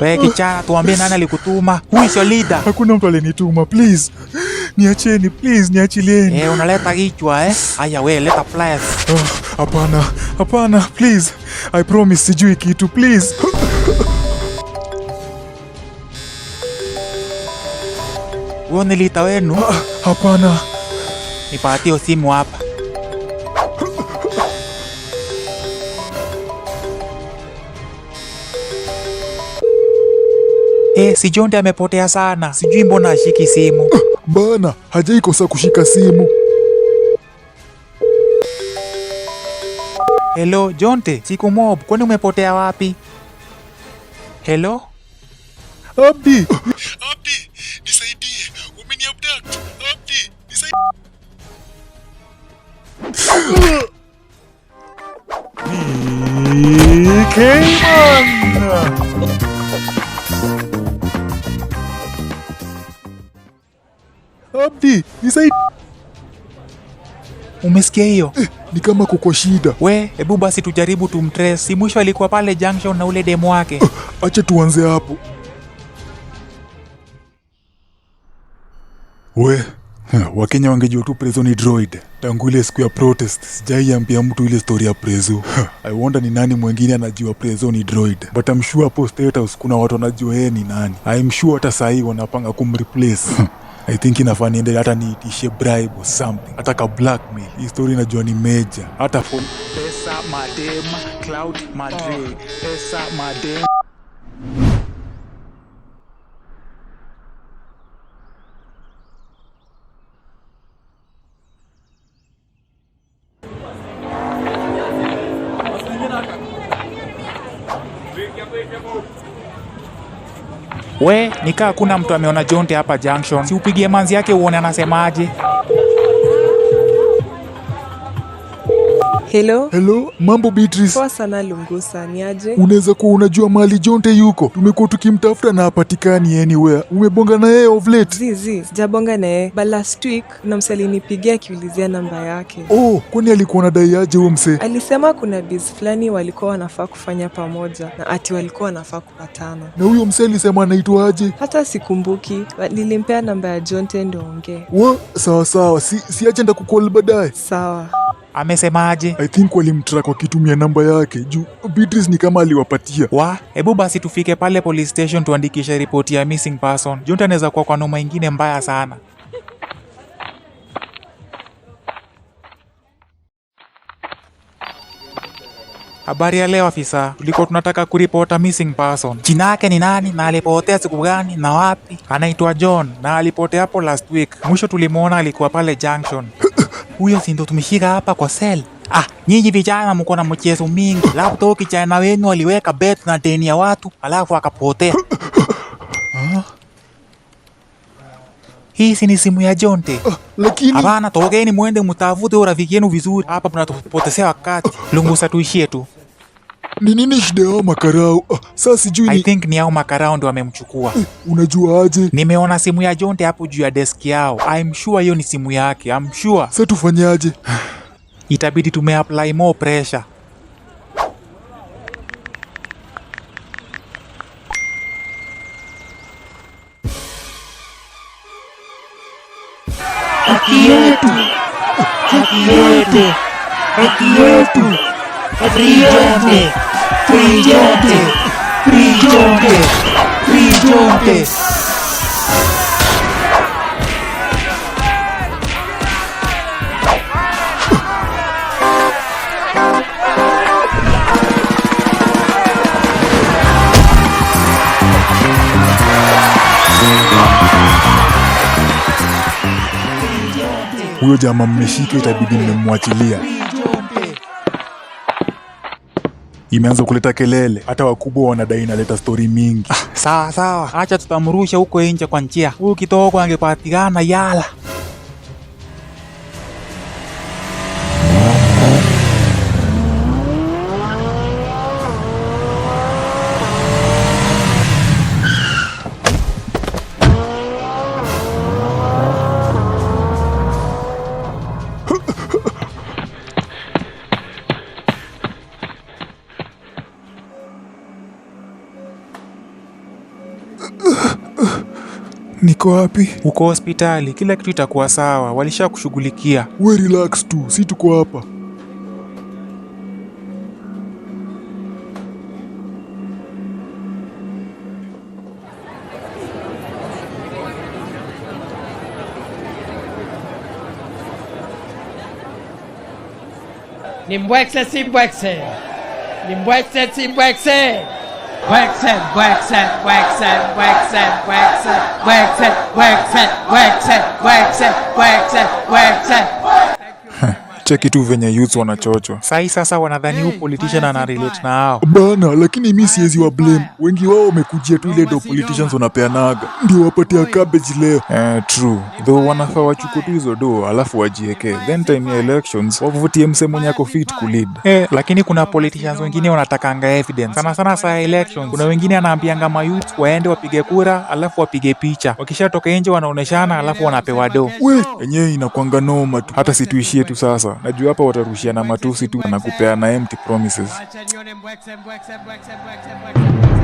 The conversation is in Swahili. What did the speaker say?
Wewe kichana, tuambie nani alikutuma? Who is your leader? Hakuna mtu alinituma, please. Niacheni, please, niachilieni. Unaleta kichwa Haya wewe leta pliers. Hapana, please. I promise sijui kitu, please. Wewe ni leader wenu? Hapana. Nipatie simu hapa. Si Jonte amepotea sana. Sijui mbona ashiki simu. Bana, hajaikosa kushika simu. Hello, Jonte, siku mob, kwani umepotea wapi? Hello? Abdi, nisaidie. Umeniabduct. Abdi, nisaidie. Abdi, nisaidie. Umesikia hiyo? Ni kama kuko shida. Hebu basi tujaribu tumtrace. Si mwisho alikuwa pale junction na ule demo wake. Acha tuanze hapo. Wakenya wangejua tu Prezo ni droid. Tangu ile siku ya protest, sijaiambia mtu ile story ya Prezo. I wonder ni nani mwingine anajua Prezo ni droid. But I'm sure post haters kuna watu wanajua yeye ni nani. I'm sure hata sahi wanapanga kumreplace. I think inafaa niende hata niitishe bribe or something. Hata ka blackmail. Hii story najua ni major. Hata for pesa madem Cloud Madrid. Pesa madem. Nikaa kuna mtu ameona Jonte hapa junction. Si upigie manzi yake uone anasemaje. Hello, mambo Beatrice. Poa sana Lungusa, ni aje? Unaweza kuwa unajua mahali Jonte yuko? Tumekuwa tukimtafuta na hapatikani anywhere. Umebonga na yeye of late? Sijabonga na yeye. But last week kuna mse alinipigia akiulizia namba yake. Kwani alikuwa anadai aje huyo mse? Alisema kuna biz fulani walikuwa wanafaa kufanya pamoja na ati walikuwa wanafaa kupatana. Na huyo mse alisema anaitwa aje? Hata sikumbuki, nilimpea namba ya Jonte ndio ongee. Sawa. Si aje nda kucall baadaye. Sawa. Amesemaje? I think walimtrack wakitumia namba yake. Juu Beatrice ni kama aliwapatia. Hebu basi tufike pale police station tuandikishe ripoti ya missing person. Jonte anaweza kuwa kwa noma ingine mbaya sana. Habari ya leo afisa. Tulikuwa tunataka kuripota missing person. Jina yake ni nani na alipotea siku gani na wapi? Anaitwa John na alipotea hapo last week. Mwisho tulimuona alikuwa pale junction. Huyo si ndo tumeshika hapa kwa cell. Nyinyi vijana mko na mchezo mingi. Labda kijana wenu aliweka bet na deni ya watu alafu akapotea. Hii si ni simu ya Jonte. Lakini hapana, tokeni muende mtafute urafiki yenu vizuri. Hapa mnatupotezea wakati. Lungusa tuishie tu. Ni nini shida yao makarao? Sasa sijui I think ni hao makarao ndio wamemchukua. Unajua aje? Nimeona simu ya Jonte hapo juu ya desk yao. I'm sure hiyo ni simu yake. I'm sure. Sasa tufanyaje? Itabidi tumeapply more pressure. Haki yetu. Free Jonte. Huyo jamaa mmeshika, itabidi mmemwachilia. Imeanza kuleta kelele, hata wakubwa wanadai inaleta story mingi. Sawa, acha tutamrusha huko nje kwa njia. Huyu kitoko angepatikana yala. Niko wapi? Uko hospitali, kila kitu itakuwa sawa, walisha kushughulikia. We relax tu, si tuko hapa. Nimbwekse simbwekse, nimbwekse simbwekse. Bwekse, bwekse, bwekse, bwekse, bwekse, bwekse, bwekse, bwekse, bwekse, bwekse, bwekse. Cheki tu venye youths wanachochwa. Sai sasa wanadhani huu politician ana relate na hao. Bana, lakini mi siwezi wa blame. Wengi wao wamekujia tu ile do politicians wanapeanaga, ndio wapatia cabbage leo. True. Though wanafaa wachuko tu hizo do alafu wajieke. Then time ya elections wavutie mse mwenye ako fit kulead. Lakini kuna politicians wengine wanatakanga evidence. Sana sana saa elections. Kuna wengine anaambianga mayouth waende wapige kura alafu wapige picha. Wakishatoka nje wanaoneshana alafu wanapewa do. We, enyewe inakwanga noma tu. Hata situishie tu sasa. Najua hapa watarushia na matusi tu na kupeana empty promises. Wacha nione mbwekse, mbwekse, mbwekse, mbwekse, mbwekse.